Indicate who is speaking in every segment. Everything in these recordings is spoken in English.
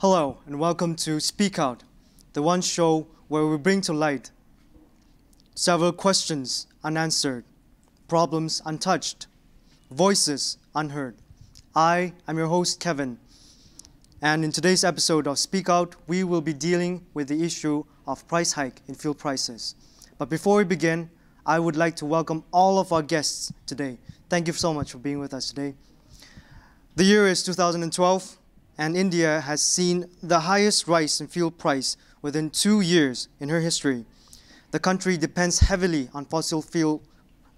Speaker 1: Hello and welcome to Speak Out, the one show where we bring to light several questions unanswered, problems untouched, voices unheard. I am your host Kevin, and in today's episode of Speak Out, we will be dealing with the issue of price hike in fuel prices. But before we begin, I would like to welcome all of our guests today. Thank you so much for being with us today. The year is 2012. And India has seen the highest rise in fuel price within 2 years in her history. The country depends heavily on fossil fuel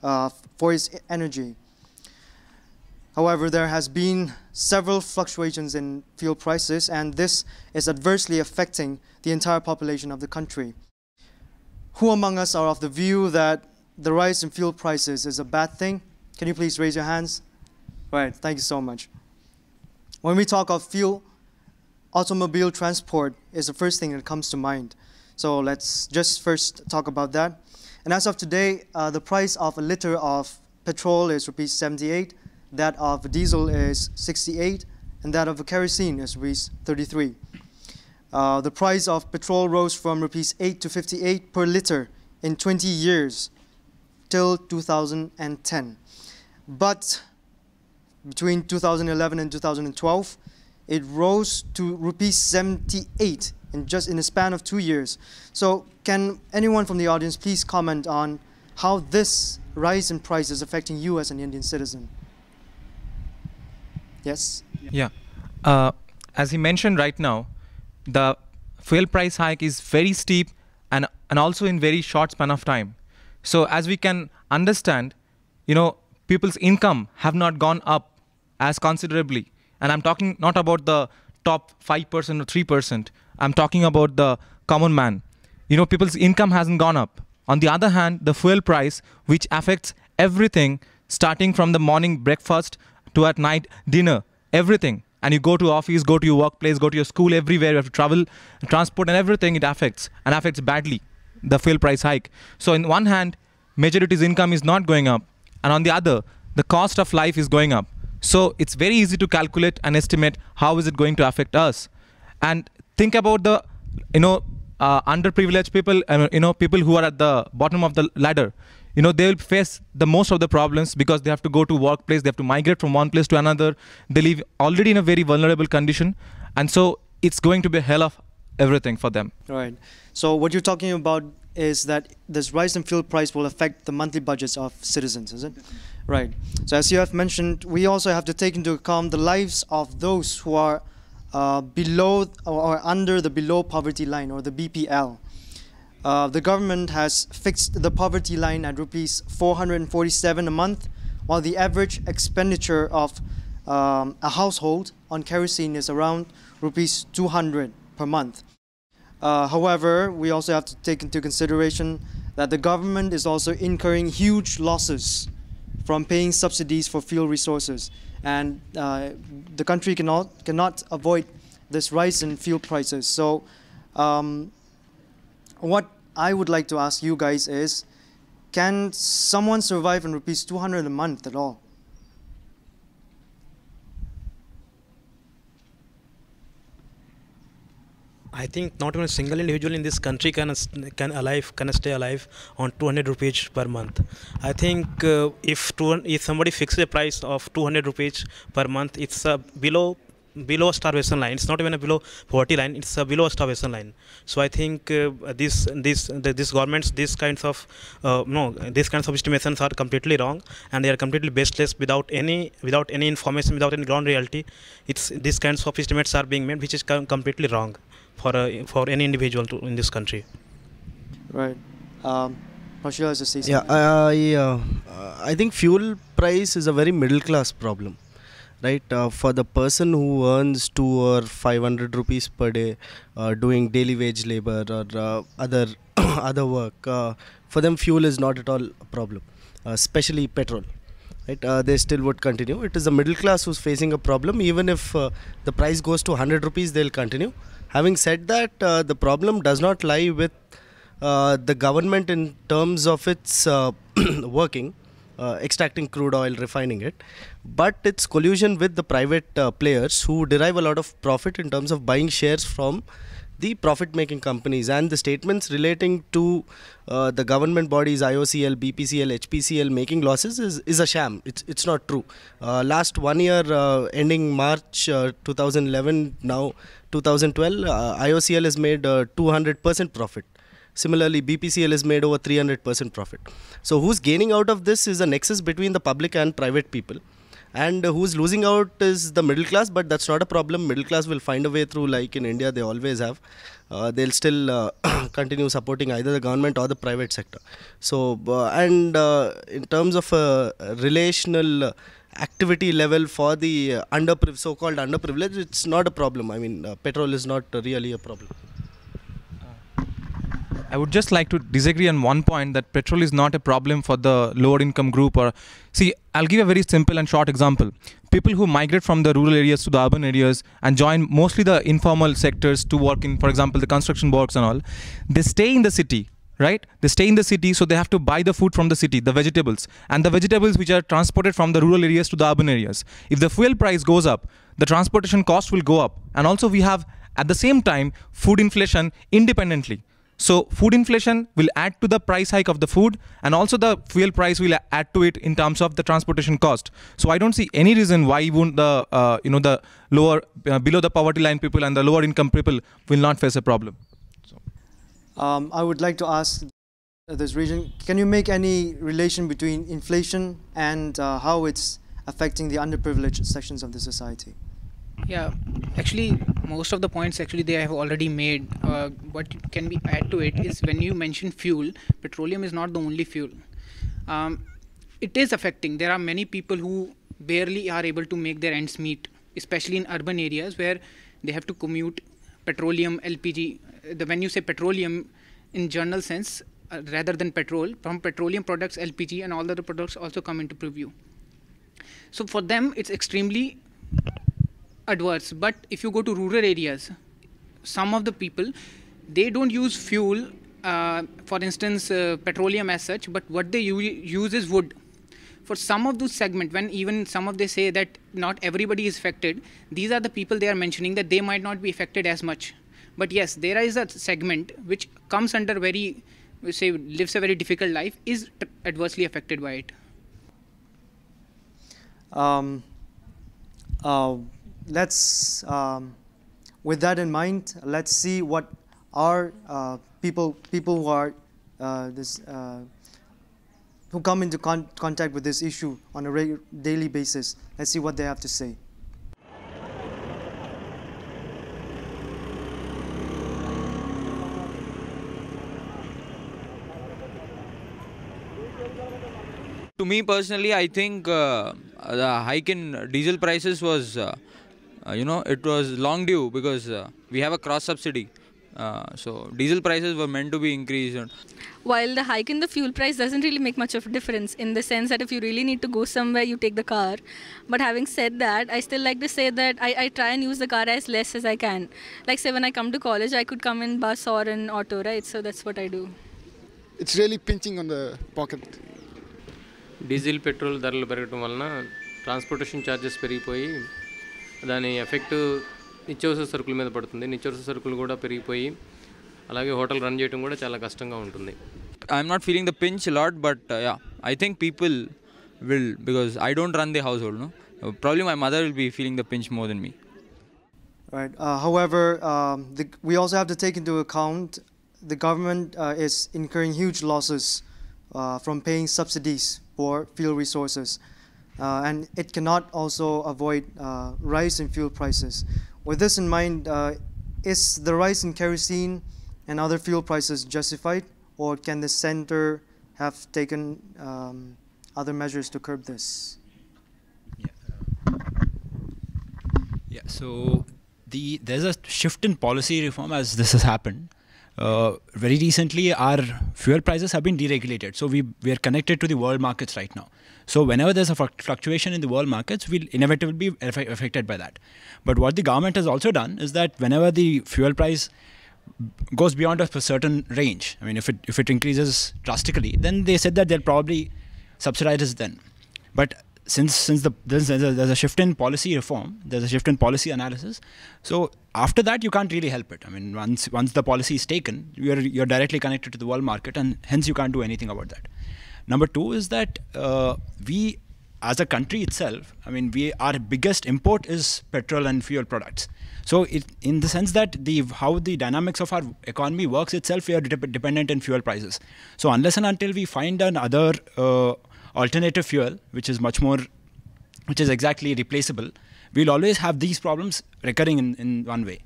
Speaker 1: for its energy. However, there has been several fluctuations in fuel prices, and this is adversely affecting the entire population of the country. Who among us are of the view that the rise in fuel prices is a bad thing? Can you please raise your hands? Right, thank you so much. When we talk of fuel, automobile transport is the first thing that comes to mind. So let's just first talk about that. And as of today, the price of a liter of petrol is rupees 78, that of diesel is 68, and that of kerosene is rupees 33. The price of petrol rose from rupees 8 to 58 per liter in 20 years till 2010. But between 2011 and 2012, it rose to rupees 78 in a span of 2 years. So can anyone from the audience please comment on how this rise in price is affecting you as an Indian citizen? Yes?
Speaker 2: Yeah. As he mentioned right now, the fuel price hike is very steep and also in very short span of time. So as we can understand, people's income have not gone up as considerably. And I'm talking not about the top 5% or 3%. I'm talking about the common man. People's income hasn't gone up. On the other hand, the fuel price, which affects everything, starting from the morning breakfast to at night dinner, everything. And you go to office, go to your workplace, go to your school, everywhere, you have to travel, transport and everything, it affects badly, the fuel price hike. So on one hand, majority's income is not going up. And on the other, the cost of life is going up. So it's very easy to calculate and estimate how is it going to affect us. And think about the, underprivileged people, people who are at the bottom of the ladder. They will face the most of the problems because they have to go to workplace, they have to migrate from one place to another. They live already in a very vulnerable condition. And so it's going to be a hell of everything for them.
Speaker 1: Right. So what you're talking about is that this rise in fuel price will affect the monthly budgets of citizens, is it? Right. So as you have mentioned, we also have to take into account the lives of those who are below or under the below poverty line, or the BPL. The government has fixed the poverty line at rupees 447 a month, while the average expenditure of a household on kerosene is around rupees 200 per month. However, we also have to take into consideration that the government is also incurring huge losses from paying subsidies for fuel resources, and the country cannot avoid this rise in fuel prices. So what I would like to ask you guys is, can someone survive on rupees 200 a month at all?
Speaker 3: I think not even a single individual in this country can stay alive on 200 rupees per month. I think if somebody fixes a price of 200 rupees per month, it's below starvation line. It's not even a below poverty line. It's a below starvation line. So I think this governments, these kinds of estimations are completely wrong, and they are completely baseless, without any information, without any ground reality. These kinds of estimates are being made, which is completely wrong for any individual in this country.
Speaker 1: Right. Marshall has to say something.
Speaker 4: Yeah, I think fuel price is a very middle class problem, right? For the person who earns 200 or 500 rupees per day, doing daily wage labor or other work, for them fuel is not at all a problem, especially petrol. Right? They still would continue. It is the middle class who's facing a problem. Even if the price goes to 100 rupees, they'll continue. Having said that, the problem does not lie with the government in terms of its working. extracting crude oil, refining it, but it's collusion with the private players who derive a lot of profit in terms of buying shares from the profit-making companies. And the statements relating to the government bodies, IOCL, BPCL, HPCL making losses is a sham. It's not true. Last 1 year, ending March 2011, now 2012, IOCL has made 200% profit. Similarly, BPCL has made over 300% profit. So who's gaining out of this is a nexus between the public and private people. And who's losing out is the middle class, but that's not a problem. Middle class will find a way through, like in India they always have. They'll still continue supporting either the government or the private sector. So, in terms of relational activity level for the so-called underprivileged, it's not a problem. I mean, petrol is not really a problem.
Speaker 2: I would just like to disagree on one point, that petrol is not a problem for the lower income group. Or see, I'll give a very simple and short example. People who migrate from the rural areas to the urban areas and join mostly the informal sectors to work in, for example, the construction works and all, they stay in the city, right? They stay in the city, so they have to buy the food from the city, the vegetables, and the vegetables which are transported from the rural areas to the urban areas. If the fuel price goes up, the transportation cost will go up. And also we have, at the same time, food inflation independently. So food inflation will add to the price hike of the food, and also the fuel price will add to it in terms of the transportation cost. So I don't see any reason why won't the the lower below the poverty line people and the lower income people will not face a problem. So.
Speaker 1: I would like to ask this region, can you make any relation between inflation and how it's affecting the underprivileged sections of the society?
Speaker 5: Yeah, actually most of the points actually they have already made. What can be add to it is, when you mention fuel, petroleum is not the only fuel. It is affecting. There are many people who barely are able to make their ends meet, especially in urban areas where they have to commute. Petroleum, LPG, when you say petroleum in general sense, rather than petrol, from petroleum products, LPG and all the other products also come into preview. So for them it's extremely adverse. But if you go to rural areas, some of the people, they don't use fuel, for instance petroleum as such, but what they use is wood. For some of those segment, when even some of they say that not everybody is affected, these are the people they are mentioning that they might not be affected as much. But yes, there is a segment which comes under very, we say, lives a very difficult life, is adversely affected by it.
Speaker 1: Let's, with that in mind, let's see what our people who are who come into contact with this issue on a daily basis. Let's see what they have to say.
Speaker 6: To me personally, I think the hike in diesel prices was, it was long due, because we have a cross subsidy. So diesel prices were meant to be increased.
Speaker 7: While the hike in the fuel price doesn't really make much of a difference, in the sense that if you really need to go somewhere, you take the car. But having said that, I still like to say that I try and use the car as less as I can. Like say when I come to college, I could come in bus or in auto, right? So that's what I do.
Speaker 8: It's really pinching on the pocket.
Speaker 9: Diesel petrol ధరలు పెరగడం వలన transportation charges పెరిగిపోయి దాని effect నిత్యావసర సరుకుల మీద పడుతుంది. నిత్యావసర సరుకులు కూడా పెరిగిపోయి అలాగే హోటల్ రన్ చేయడం కూడా చాలా కష్టంగా ఉంటుంది.
Speaker 6: I'm not feeling the pinch a lot, but yeah, I think people will, because I don't run the household. No, probably my mother will be feeling the pinch more than me.
Speaker 1: Right. However, we also have to take into account the government is incurring huge losses from paying subsidies for fuel resources, and it cannot also avoid rise in fuel prices. With this in mind, is the rise in kerosene and other fuel prices justified, or can the center have taken other measures to curb this?
Speaker 10: Yeah, so there's a shift in policy reform as this has happened. Very recently, our fuel prices have been deregulated. So we are connected to the world markets right now. So whenever there's a fluctuation in the world markets, we'll inevitably be affected by that. But what the government has also done is that whenever the fuel price goes beyond a certain range, I mean, if it increases drastically, then they said that they'll probably subsidize then. But since there's a shift in policy reform, there's a shift in policy analysis. So after that, you can't really help it. I mean, once the policy is taken, you're directly connected to the world market, and hence you can't do anything about that. Number two is that we, as a country itself, I mean, our biggest import is petrol and fuel products. So in the sense that how the dynamics of our economy works itself, we are dependent in fuel prices. So unless and until we find another alternative fuel, which is exactly replaceable, we'll always have these problems recurring in one way.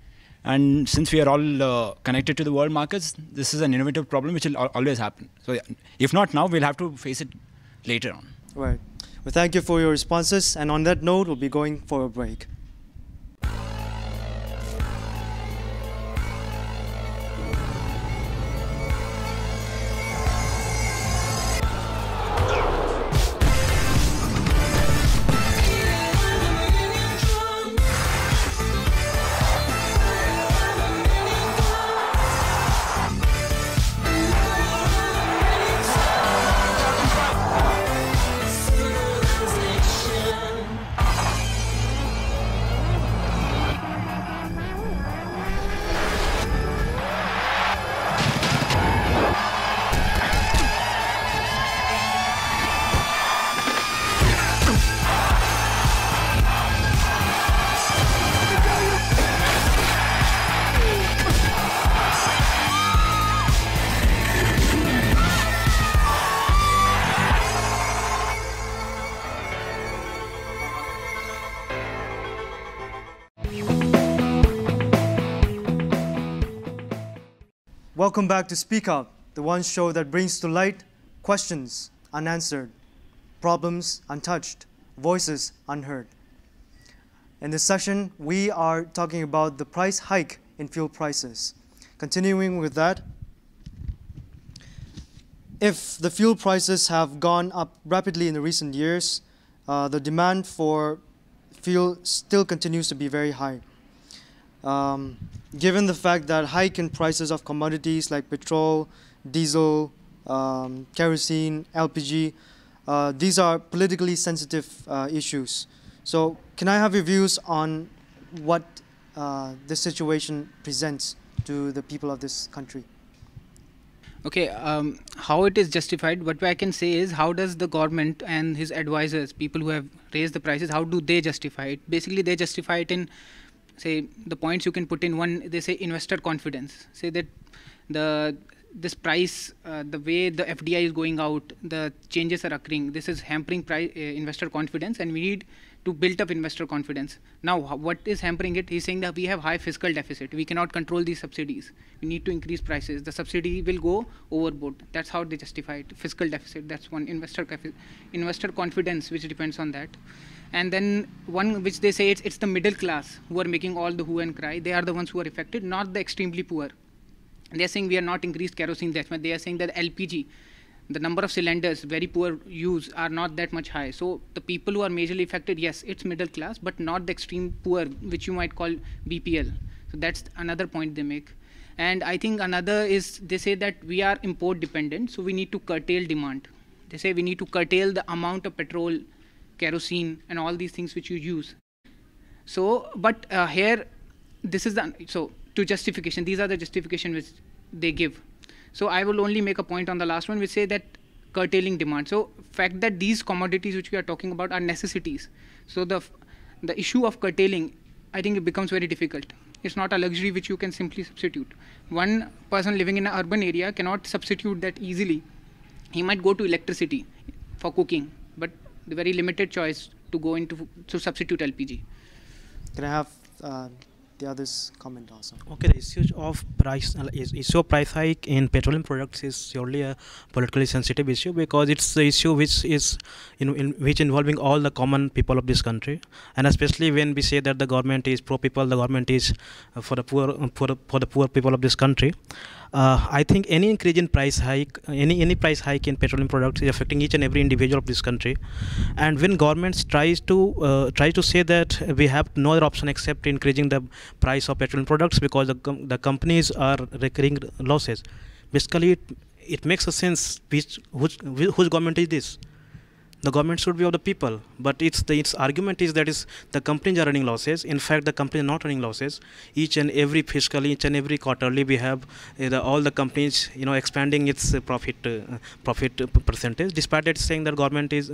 Speaker 10: And since we are all connected to the world markets, this is an innovative problem which will always happen. So if not now, we'll have to face it later on.
Speaker 1: Right. Well, thank you for your responses. And on that note, we'll be going for a break. Welcome back to Speak Out, the one show that brings to light questions unanswered, problems untouched, voices unheard. In this session, we are talking about the price hike in fuel prices. Continuing with that, if the fuel prices have gone up rapidly in the recent years, the demand for fuel still continues to be very high. Given the fact that hike in prices of commodities like petrol, diesel, kerosene, LPG, these are politically sensitive issues. So can I have your views on what this situation presents to the people of this country?
Speaker 5: Okay, how it is justified, what I can say is, how does the government and his advisors, people who have raised the prices, how do they justify it? Basically, they justify it in, say, the points you can put in. One, they say investor confidence. Say that this price, the way the FDI is going out, the changes are occurring. This is hampering investor confidence, and we need to build up investor confidence. Now, what is hampering it? He's saying that we have high fiscal deficit. We cannot control these subsidies. We need to increase prices. The subsidy will go overboard. That's how they justify it. Fiscal deficit, that's one. Investor confidence, which depends on that. And then one which they say it's the middle class who are making all the hue and cry. They are the ones who are affected, not the extremely poor. They are saying we are not increased kerosene that much. They are saying that LPG, the number of cylinders, very poor use, are not that much high. So the people who are majorly affected, yes, it's middle class, but not the extreme poor, which you might call BPL. So that's another point they make. And I think another is, they say that we are import dependent, so we need to curtail demand. They say we need to curtail the amount of petrol, kerosene, and all these things which you use. So, but here, this is to justification, these are the justification which they give. So I will only make a point on the last one, which say that curtailing demand. So fact that these commodities which we are talking about are necessities. So the issue of curtailing, I think it becomes very difficult. It's not a luxury which you can simply substitute. One person living in an urban area cannot substitute that easily. He might go to electricity for cooking, but the very limited choice to go into to substitute LPG.
Speaker 1: Can I have the others comment also?
Speaker 3: Okay, the issue of price hike in petroleum products is surely a politically sensitive issue, because it's the issue which is which involving all the common people of this country, and especially when we say that the government is pro people, the government is for the poor people of this country. I think any increase in price hike, any price hike in petroleum products is affecting each and every individual of this country. And when governments tries to say that we have no other option except increasing the price of petroleum products because the companies are recurring losses, basically it makes a sense whose government is this? the government should be of the people. But its argument is that is the companies are running losses. In fact, the companies are not running losses. Each and every fiscal, each and every quarterly, we have all the companies expanding its profit percentage. Despite it saying that government is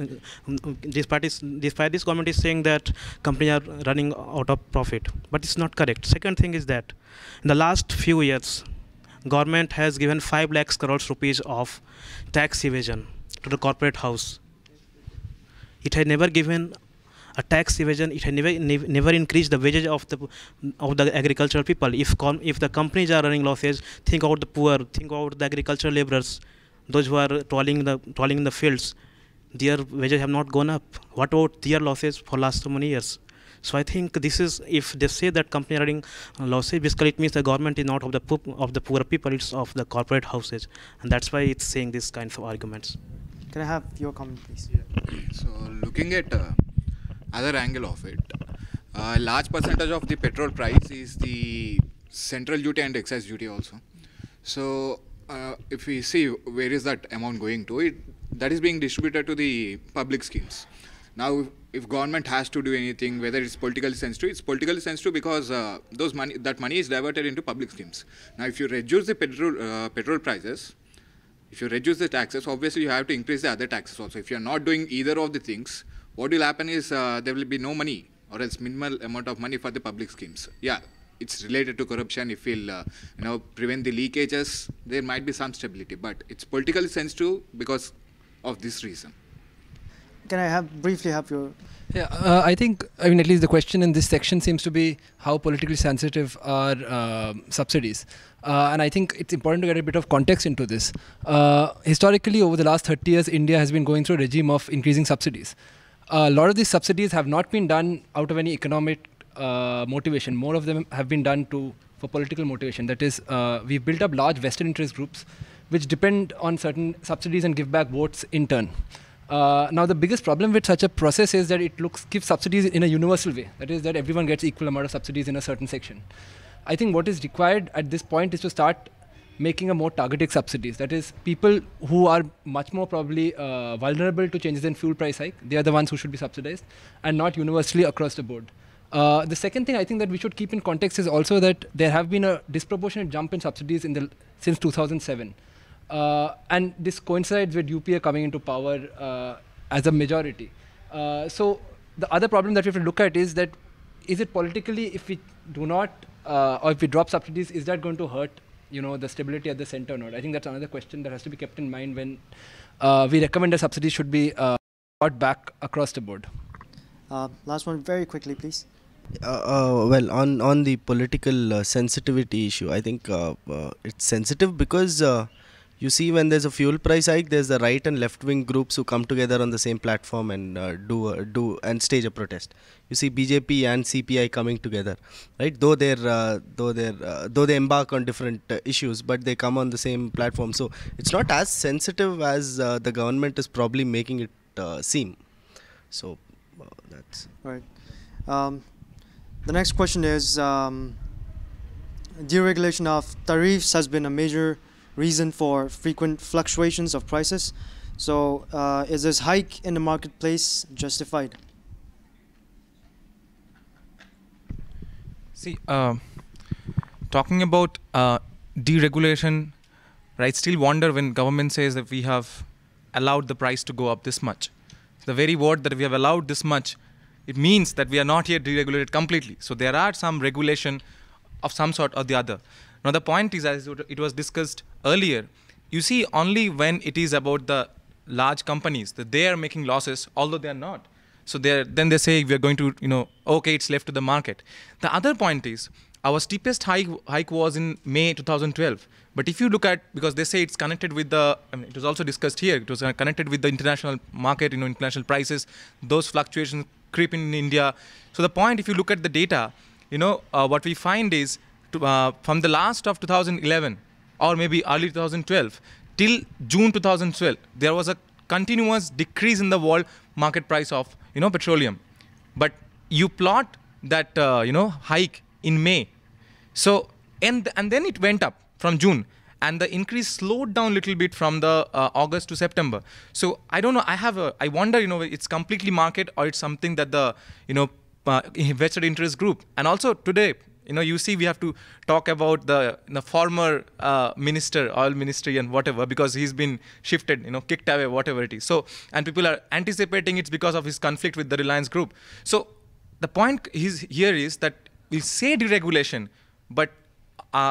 Speaker 3: despite this government is saying that companies are running out of profit. But it's not correct. Second thing is that in the last few years, government has given 5 lakhs crores rupees of tax evasion to the corporate house. It had never given a tax evasion. It had never increased the wages of the agricultural people. If the companies are running losses, think about the poor, think about the agricultural laborers, those who are toiling in the fields. Their wages have not gone up. What about their losses for last so many years? So I think this is, if they say that company are running losses, basically it means the government is not of the poor people, it's of the corporate houses, and that's why it's saying these kinds of arguments.
Speaker 1: Can I have your comment, please?
Speaker 11: Yeah. So looking at other angle of it, a large percentage of the petrol price is the central duty and excise duty also. So if we see where is that amount going to, that is being distributed to the public schemes. Now, if government has to do anything, whether it's politically sensitive, it's politically sensitive because that money is diverted into public schemes. Now, if you reduce the petrol prices, if you reduce the taxes, obviously you have to increase the other taxes also. If you are not doing either of the things, what will happen is there will be no money or else minimal amount of money for the public schemes. Yeah, it's related to corruption. If we'll prevent the leakages, there might be some stability, but it's politically sensitive because of this reason.
Speaker 1: Can I briefly have your...
Speaker 12: Yeah, I think, at least the question in this section seems to be how politically sensitive are subsidies. And I think it's important to get a bit of context into this. Historically, over the last 30 years, India has been going through a regime of increasing subsidies. A lot of these subsidies have not been done out of any economic motivation. More of them have been done for political motivation. That is, we've built up large vested interest groups which depend on certain subsidies and give back votes in turn. Now, the biggest problem with such a process is that it gives subsidies in a universal way. That is, that everyone gets equal amount of subsidies in a certain section. I think what is required at this point is to start making a more targeted subsidies. That is, people who are much more probably vulnerable to changes in fuel price hike, they are the ones who should be subsidized, and not universally across the board. The second thing I think that we should keep in context is also that there have been a disproportionate jump in subsidies since 2007. And this coincides with UPA coming into power as a majority. So the other problem that we have to look at is that, is it politically, if we do not, or if we drop subsidies, is that going to hurt the stability at the center or not? I think that's another question that has to be kept in mind when we recommend that subsidies should be brought back across the board.
Speaker 1: Last one, very quickly, please.
Speaker 4: Well, on the political sensitivity issue, I think it's sensitive because you see, when there's a fuel price hike, there's the right and left wing groups who come together on the same platform and do and stage a protest. You see BJP and CPI coming together, right? Though they embark on different issues, but they come on the same platform. So it's not as sensitive as the government is probably making it seem. So that's
Speaker 1: right. The next question is, deregulation of tariffs has been a major reason for frequent fluctuations of prices. So is this hike in the marketplace justified?
Speaker 2: See, talking about deregulation, I still wonder when government says that we have allowed the price to go up this much. The very word that we have allowed this much, it means that we are not yet deregulated completely. So there are some regulation of some sort or the other. Now the point is, as it was discussed earlier, you see only when it is about the large companies that they are making losses, although they are not. So then they say we are going to, okay, it's left to the market. The other point is, our steepest hike was in May 2012. But if you look at, because they say it's connected with it was also discussed here, it was connected with the international market, international prices, those fluctuations creep in India. So the point, if you look at the data, what we find is, from the last of 2011 or maybe early 2012 till June 2012, there was a continuous decrease in the world market price of petroleum. But you plot that hike in May, so and then it went up from June, and the increase slowed down a little bit from the August to September. So I don't know. I wonder, it's completely market or it's something that the vested interest group. And also today, you see we have to talk about the former minister, oil ministry and whatever, because he's been shifted, kicked away, whatever it is. So, and people are anticipating it's because of his conflict with the Reliance group. So the point here is that we say deregulation, but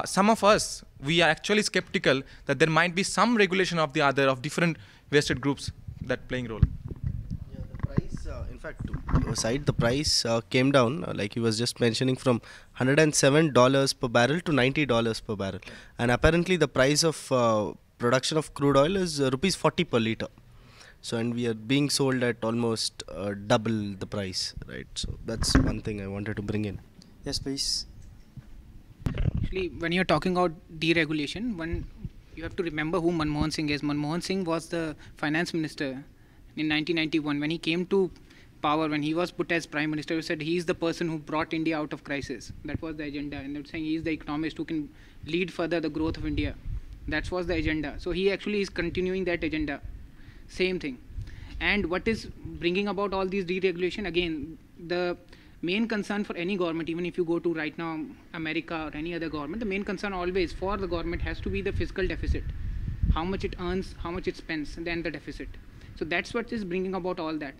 Speaker 2: some of us, we are actually skeptical that there might be some regulation of the other, of different vested groups that playing role.
Speaker 4: Yeah, the price, in fact, the price came down, like he was just mentioning, from $107 per barrel to $90 per barrel. And apparently the price of production of crude oil is rupees 40 per litre. So, and we are being sold at almost double the price, right? So that's one thing I wanted to bring in.
Speaker 1: Yes, please.
Speaker 5: Actually, when you're talking about deregulation, you have to remember who Manmohan Singh is. Manmohan Singh was the finance minister in 1991. When he came to power, when he was put as prime minister, he said he's the person who brought India out of crisis. That was the agenda. And they're saying he's the economist who can lead further the growth of India. That was the agenda. So he actually is continuing that agenda. Same thing. And what is bringing about all these deregulation? Again, the main concern for any government, even if you go to right now America or any other government, the main concern always for the government has to be the fiscal deficit. How much it earns, how much it spends, and then the deficit. So that's what is bringing about all that.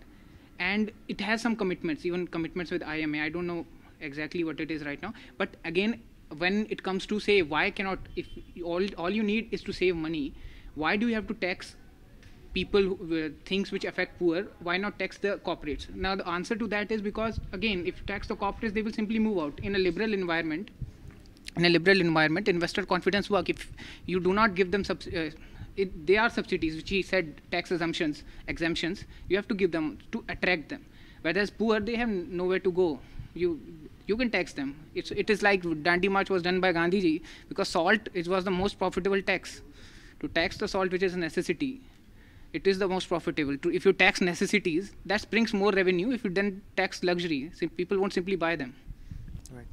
Speaker 5: And it has some commitments, even commitments with IMA. I don't know exactly what it is right now. But again, when it comes to say, why cannot, if all you need is to save money, why do you have to tax people, things which affect poor? Why not tax the corporates? Now the answer to that is because, again, if you tax the corporates, they will simply move out. In a liberal environment, investor confidence work. If you do not give them they are subsidies, which he said tax exemptions, you have to give them to attract them. Whereas poor, they have nowhere to go. You can tax them. It is like Dandi March was done by Gandhiji, because salt was the most profitable tax. To tax the salt, which is a necessity, it is the most profitable. If you tax necessities, that brings more revenue. If you then tax luxury, people won't simply buy them.
Speaker 1: Right.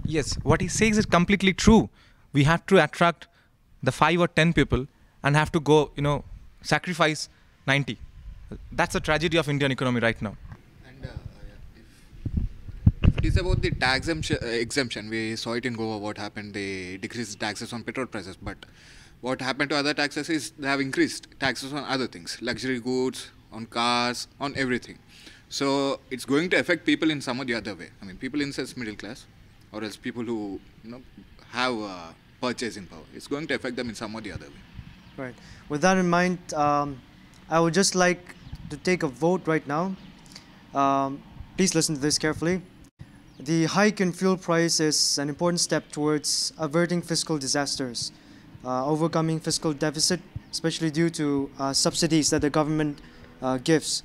Speaker 2: Yes, what he says is completely true. We have to attract the 5 or 10 people and have to go, sacrifice 90. That's the tragedy of Indian economy right now.
Speaker 11: And if it is about the tax exemption, we saw it in Goa, what happened. They decreased taxes on petrol prices, but what happened to other taxes is they have increased taxes on other things, luxury goods, on cars, on everything. So it's going to affect people in some or the other way. I mean, people in such middle class, or else people who have purchasing power. It's going to affect them in some or the other way.
Speaker 1: Right. With that in mind, I would just like to take a vote right now. Please listen to this carefully. The hike in fuel price is an important step towards averting fiscal disasters, overcoming fiscal deficit, especially due to subsidies that the government gives.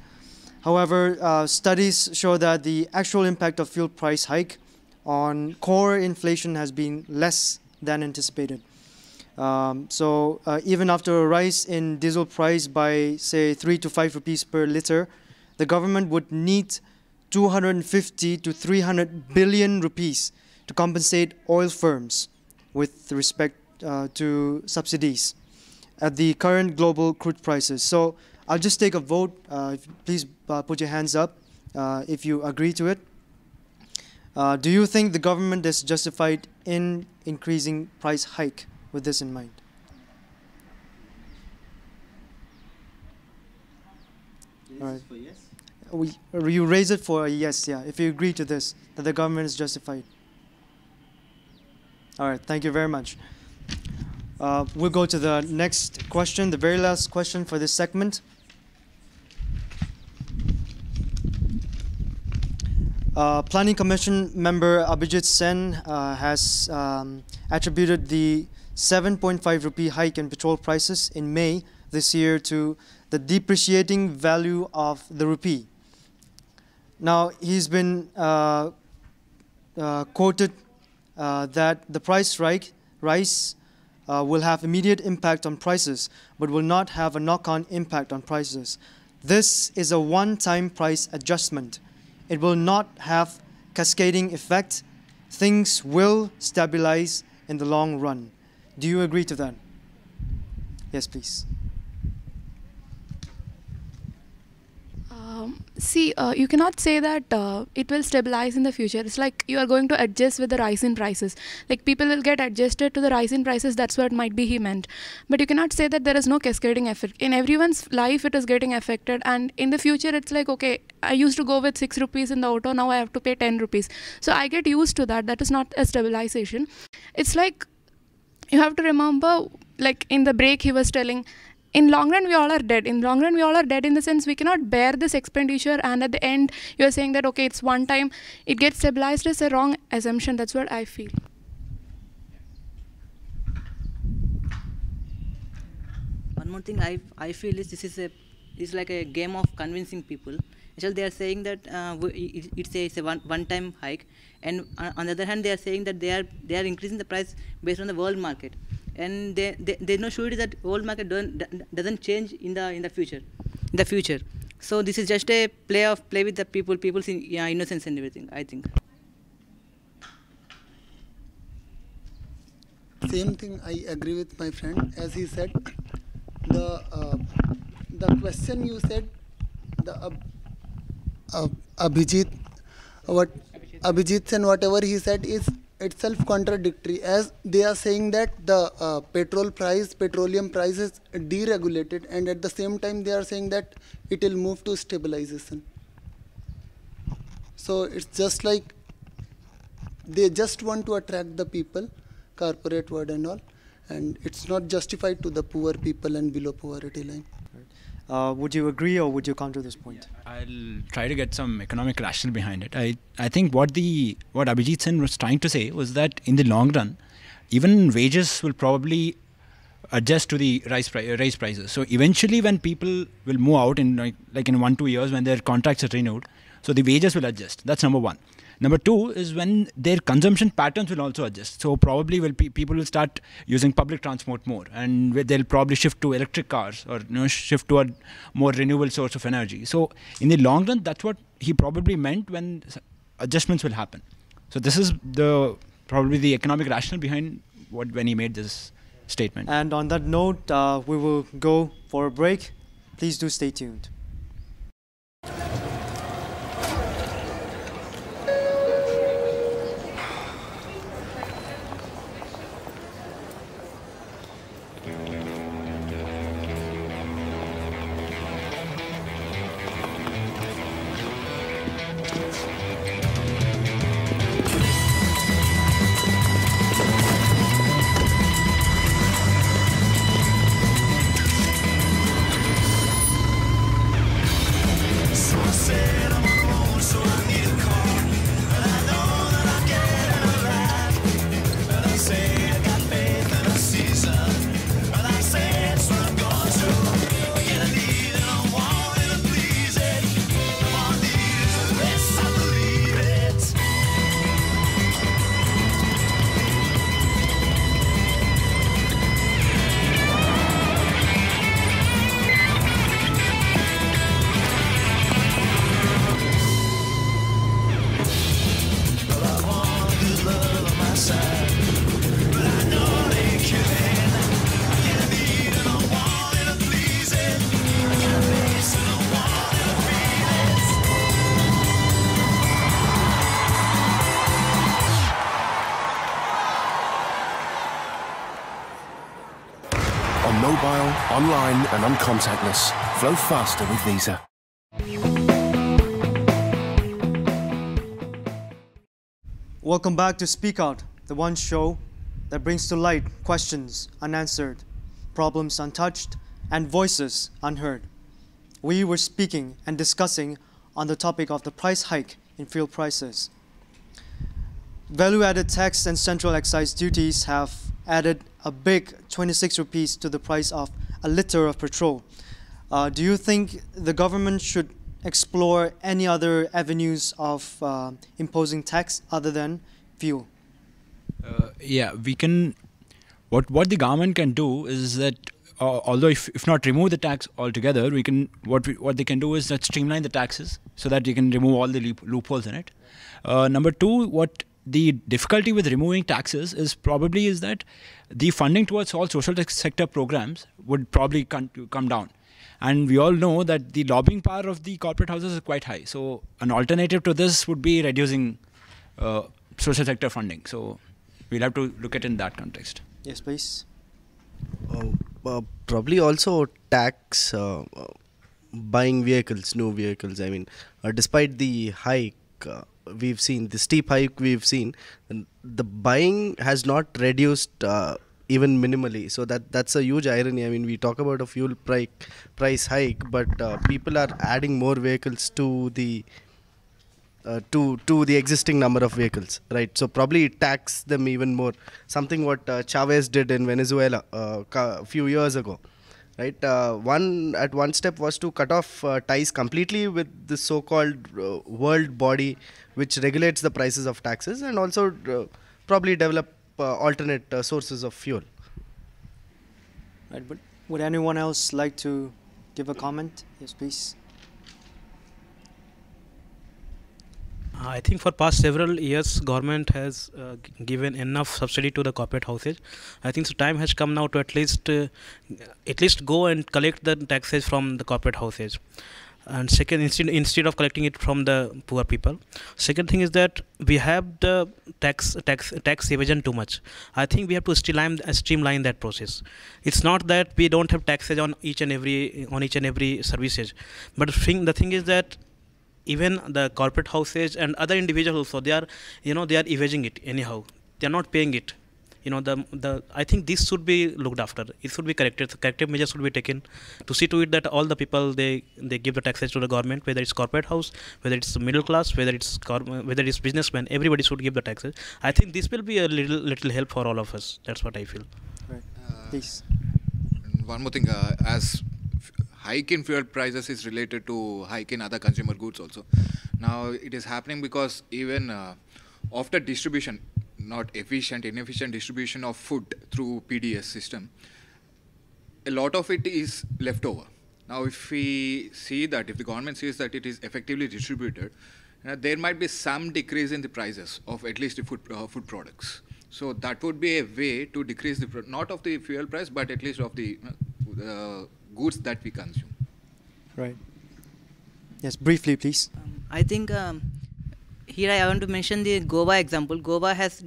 Speaker 1: However, studies show that the actual impact of fuel price hike on core inflation has been less than anticipated. So even after a rise in diesel price by, say, 3 to 5 rupees per liter, the government would need 250 to 300 billion rupees to compensate oil firms with respect to subsidies at the current global crude prices. So I'll just take a vote. Please put your hands up if you agree to it. Do you think the government is justified in increasing price hike with this in mind? All right. You raise it for a yes, yeah, if you agree to this, that the government is justified. All right, thank you very much. We'll go to the next question, the very last question for this segment. Planning Commission member Abhijit Sen has attributed the 7.5 rupee hike in petrol prices in May this year to the depreciating value of the rupee. Now, he's been quoted that the price rise will have immediate impact on prices, but will not have a knock-on impact on prices. This is a one-time price adjustment. It will not have cascading effect things will stabilize in the long run. Do you agree to that? Yes, please.
Speaker 13: See, you cannot say that it will stabilize in the future. It's like you are going to adjust with the rise in prices. Like people will get adjusted to the rise in prices. That's what might be he meant. But you cannot say that there is no cascading effect. In everyone's life, it is getting affected. And in the future, it's like, okay, I used to go with 6 rupees in the auto. Now I have to pay 10 rupees. So I get used to that. That is not a stabilization. It's like you have to remember, like in the break he was telling, in long run we all are dead. In long run we all are dead in the sense we cannot bear this expenditure, and at the end you are saying that okay, it's one time, it gets stabilized is a wrong assumption. That's what I feel.
Speaker 14: One more thing I feel is this is like a game of convincing people. Actually they are saying that it's a one time hike, and on the other hand they are saying that they are increasing the price based on the world market. And there's no surety that world market doesn't change in the future. So this is just a play with the people's innocence and everything, I think.
Speaker 15: Same thing, I agree with my friend. As he said, the question you said, the Abhijit and whatever he said is itself contradictory, as they are saying that the petroleum price is deregulated, and at the same time they are saying that it will move to stabilization. So it's just like they just want to attract the people, corporate world and all, and it's not justified to the poor people and below poverty line.
Speaker 1: Would you agree or would you counter this point?
Speaker 10: Yeah, I'll try to get some economic rationale behind it. I think what Abhijit Sen was trying to say was that in the long run, even wages will probably adjust to the rise prices. So eventually when people will move out in like in 1-2 years when their contracts are renewed, so the wages will adjust. That's number one. Number two is when their consumption patterns will also adjust. So probably people will start using public transport more, and they'll probably shift to electric cars or shift to a more renewable source of energy. So in the long run, that's what he probably meant when adjustments will happen. So this is probably the economic rationale behind when he made this statement.
Speaker 1: And on that note, we will go for a break. Please do stay tuned.
Speaker 16: mobile, online and uncontactless. Flow faster with Visa.
Speaker 1: Welcome back to Speak Out, the one show that brings to light questions unanswered, problems untouched, and voices unheard. We were speaking and discussing on the topic of the price hike in fuel prices. Value-added tax and central excise duties have added a big 26 rupees to the price of a liter of petrol. Do you think the government should explore any other avenues of imposing tax other than fuel?
Speaker 10: Yeah, we can. What the government can do is that, although if not remove the tax altogether, we can. What they can do is that streamline the taxes so that you can remove all the loopholes in it. Number two, what the difficulty with removing taxes is that the funding towards all social sector programs would probably come down. And we all know that the lobbying power of the corporate houses is quite high. So an alternative to this would be reducing social sector funding. So we'll have to look at it in that context.
Speaker 1: Yes, please.
Speaker 4: Probably also tax buying vehicles, new vehicles. I mean, despite the hike we've seen, the steep hike we've seen, the buying has not reduced even minimally. So that's a huge irony. I mean, we talk about a fuel price hike, but people are adding more vehicles to the existing number of vehicles, right? So probably tax them even more. Something what Chavez did in Venezuela a few years ago, right? One step was to cut off ties completely with the so-called world body which regulates the prices of taxes, and also probably develop alternate sources of fuel.
Speaker 1: Right, but would anyone else like to give a comment? Yes, please.
Speaker 3: I think for past several years, government has given enough subsidy to the corporate houses. I think the time has come now to at least go and collect the taxes from the corporate houses. And second, instead of collecting it from the poor people. Second thing is that we have the tax evasion too much. I think we have to streamline that process. It's not that we don't have taxes on each and every services, but the thing is that even the corporate houses and other individuals also, they are evading it anyhow. They are not paying it. I think this should be looked after. It should be corrected. Corrective measures should be taken to see to it that all the people they give the taxes to the government, whether it's corporate house, whether it's the middle class, whether it's businessmen. Everybody should give the taxes. I think this will be a little help for all of us. That's what I feel.
Speaker 1: Right. Please.
Speaker 11: One more thing, as hike in fuel prices is related to hike in other consumer goods also. Now it is happening because even after distribution, not inefficient distribution of food through PDS system, a lot of it is left over. Now if we see that, if the government sees that it is effectively distributed, there might be some decrease in the prices of at least the food products. So that would be a way to decrease the, not of the fuel price, but at least of the goods that we consume.
Speaker 1: Right. Yes, briefly, please.
Speaker 14: I think here I want to mention the Goa example. Goa has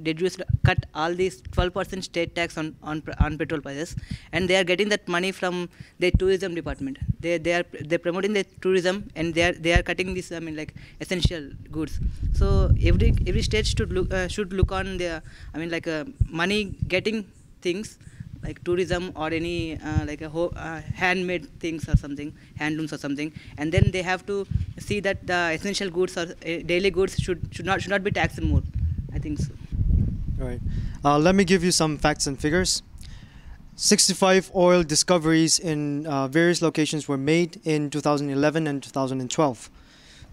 Speaker 14: cut all these 12% state tax on petrol prices, and they are getting that money from the tourism department. They're promoting the tourism, and they are cutting this essential goods. So every state should look on their money getting things like tourism or any handmade things or something, handlooms or something, and then they have to see that the essential goods or daily goods should not be taxed more. I think so.
Speaker 1: Right. Let me give you some facts and figures. 65 oil discoveries in various locations were made in 2011 and 2012.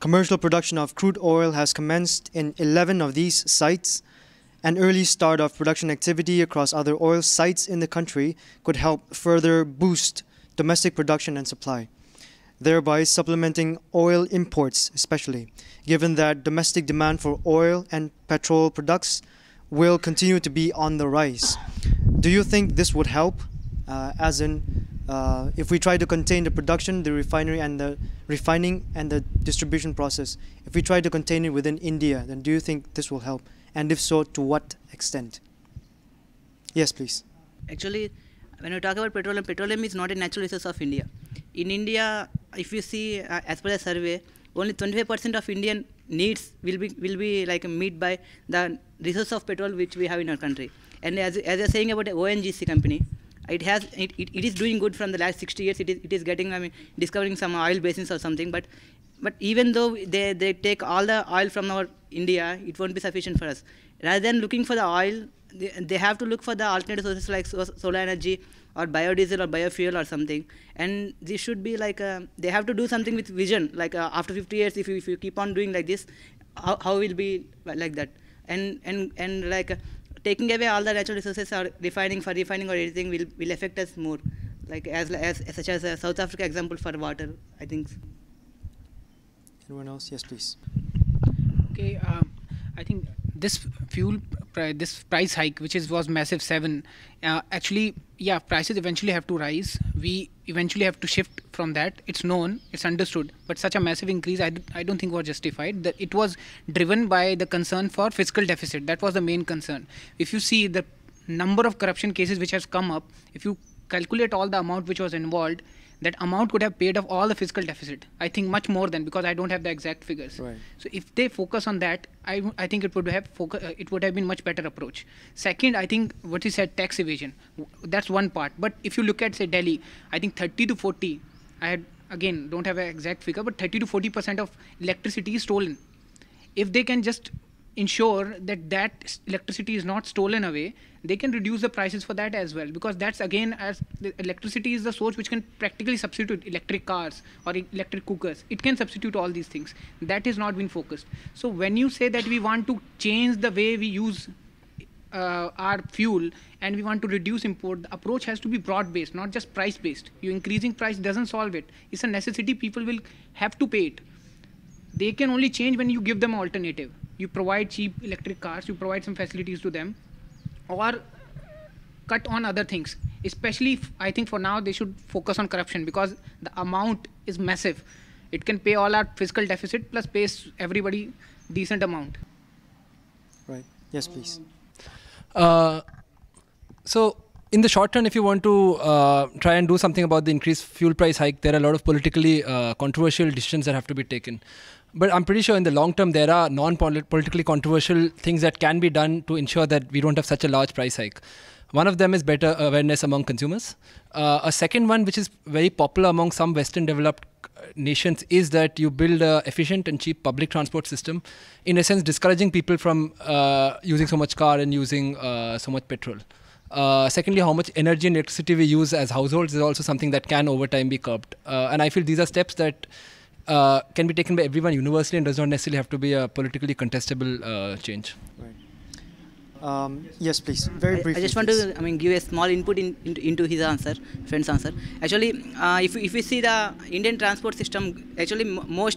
Speaker 1: Commercial production of crude oil has commenced in 11 of these sites. An early start of production activity across other oil sites in the country could help further boost domestic production and supply, thereby supplementing oil imports, especially given that domestic demand for oil and petrol products will continue to be on the rise. Do you think this would help, as in if we try to contain the production, the refinery and the refining and the distribution process, if we try to contain it within India, then do you think this will help? And if so, to what extent? Yes, please.
Speaker 14: Actually, when we talk about petroleum is not a natural resource of India. In India, if you see, as per the survey, only 25% of Indian needs will be met by the resource of petrol which we have in our country. And as you're saying about the ONGC company, it is doing good from the last 60 years. It is getting discovering some oil basins or something, but even though they take all the oil from our India, it won't be sufficient for us. Rather than looking for the oil, they have to look for the alternative sources like solar energy or biodiesel or biofuel or something. And this should be they have to do something with vision. After 50 years, if you keep on doing like this, how will be like that? And taking away all the natural resources or refining or anything will affect us more. Such as a South Africa example for water, I think.
Speaker 1: Anyone else? Yes, please.
Speaker 5: Okay, I think this this price hike, which was massive 7, actually, yeah, prices eventually have to rise. We eventually have to shift from that. It's known, it's understood. But such a massive increase, I don't think was justified. That it was driven by the concern for fiscal deficit. That was the main concern. If you see the number of corruption cases which has come up, if you calculate all the amount which was involved, that amount could have paid off all the fiscal deficit. I think much more than, because I don't have the exact figures.
Speaker 1: Right.
Speaker 5: So if they focus on that, I think it would have been much better approach. Second, I think what you said, tax evasion, that's one part. But if you look at, say, Delhi, I think 30 to 40, again don't have an exact figure, but 30 to 40% of electricity is stolen. If they can just ensure that electricity is not stolen away, they can reduce the prices for that as well, because that's, again, as the electricity is the source which can practically substitute electric cars or electric cookers. It can substitute all these things. That has not been focused. So when you say that we want to change the way we use our fuel and we want to reduce import, the approach has to be broad-based, not just price-based. You increasing price doesn't solve it. It's a necessity. People will have to pay it. They can only change when you give them an alternative. You provide cheap electric cars, you provide some facilities to them, or cut on other things. Especially, I think for now, they should focus on corruption, because the amount is massive. It can pay all our fiscal deficit plus pays everybody decent amount.
Speaker 1: Right. Yes, please.
Speaker 12: So in the short term, if you want to try and do something about the increased fuel price hike, there are a lot of politically controversial decisions that have to be taken. But I'm pretty sure in the long term, there are non-politically controversial things that can be done to ensure that we don't have such a large price hike. One of them is better awareness among consumers. A second one, which is very popular among some Western developed nations, is that you build an efficient and cheap public transport system, in a sense discouraging people from using so much car and using so much petrol. Secondly, how much energy and electricity we use as households is also something that can over time be curbed. And I feel these are steps that can be taken by everyone universally and does not necessarily have to be a politically contestable change.
Speaker 1: Right. Yes, please. Very briefly.
Speaker 14: I just want to give a small input into his answer, friend's answer. Actually, if we see the Indian transport system, actually more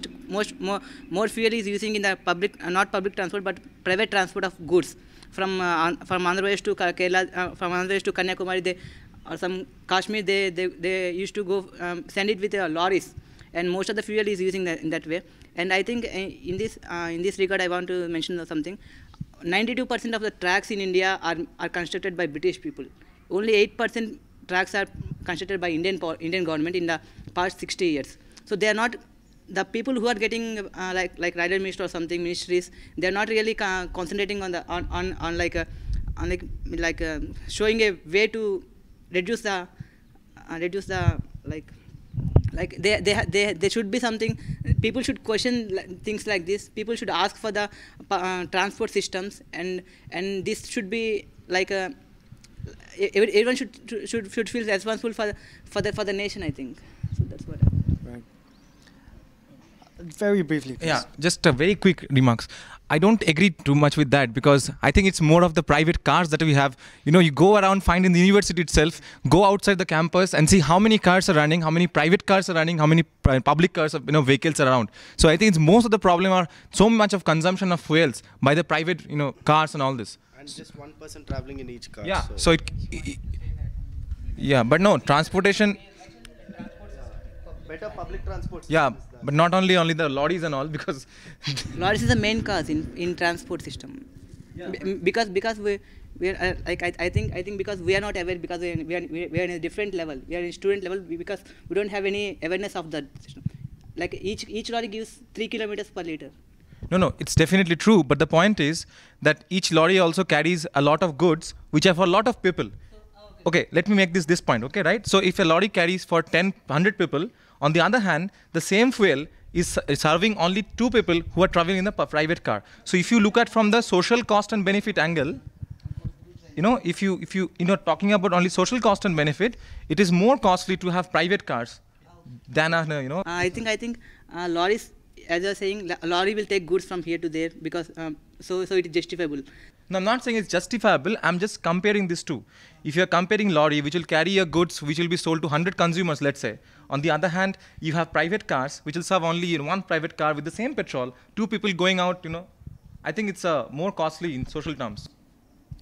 Speaker 14: fuel is using in the public, not public transport, but private transport of goods from Andhra Pradesh to Kerala, from Andhra Pradesh to Kanyakumari, or some Kashmir. They used to go send it with lorries. And most of the fuel is using in that way. And I think in this regard, I want to mention something. 92% of the tracks in India are constructed by British people. Only 8% tracks are constructed by Indian government in the past 60 years. So they are not the people who are getting like rider minister or something ministries. They are not really concentrating on showing a way to reduce the there should be something. People should question things like this. People should ask for the transport systems, and this should be like everyone should feel responsible for the nation, I think. So that's what.
Speaker 1: Right. Very briefly, please.
Speaker 2: Yeah, just a very quick remarks. I don't agree too much with that, because I think it's more of the private cars that we have. You go around, find in the university itself, go outside the campus and see how many cars are running, how many private cars are running, how many public cars, vehicles are around. So I think it's most of the problem are so much of consumption of fuels by the private, cars and all this.
Speaker 4: And just one person traveling in each car.
Speaker 2: Yeah. So but no, transportation.
Speaker 4: Better public transport.
Speaker 2: Yeah, but not only the lorries and all, because
Speaker 14: lorries is the main cause in transport system. Yeah. Because we are I think because we are not aware, because we are in a different level. We are in student level because we don't have any awareness of the system. Like each lorry gives 3 kilometers per liter.
Speaker 2: No, it's definitely true. But the point is that each lorry also carries a lot of goods, which are for a lot of people. Okay, let me make this point. Okay, right? So if a lorry carries for 100 people, on the other hand, the same fuel is serving only 2 people who are traveling in the private car. So if you look at from the social cost and benefit angle, if you talking about only social cost and benefit, it is more costly to have private cars than
Speaker 14: I think lorries, as you're saying, a lorry will take goods from here to there, because so it is justifiable.
Speaker 2: No, I'm not saying it's justifiable. I'm just comparing these two. If you're comparing lorry, which will carry your goods, which will be sold to 100 consumers, let's say. On the other hand, you have private cars, which will serve only one private car with the same petrol, 2 people going out, I think it's more costly in social terms.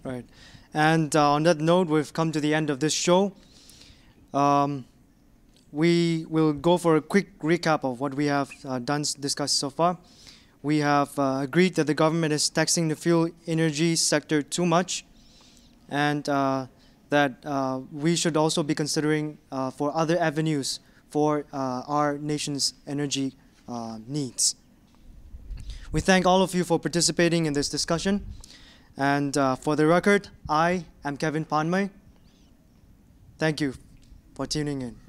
Speaker 1: Right. And on that note, we've come to the end of this show. We will go for a quick recap of what we have discussed so far. We have agreed that the government is taxing the fuel energy sector too much, and that we should also be considering for other avenues for our nation's energy needs. We thank all of you for participating in this discussion. And for the record, I am Kevin Panmay. Thank you for tuning in.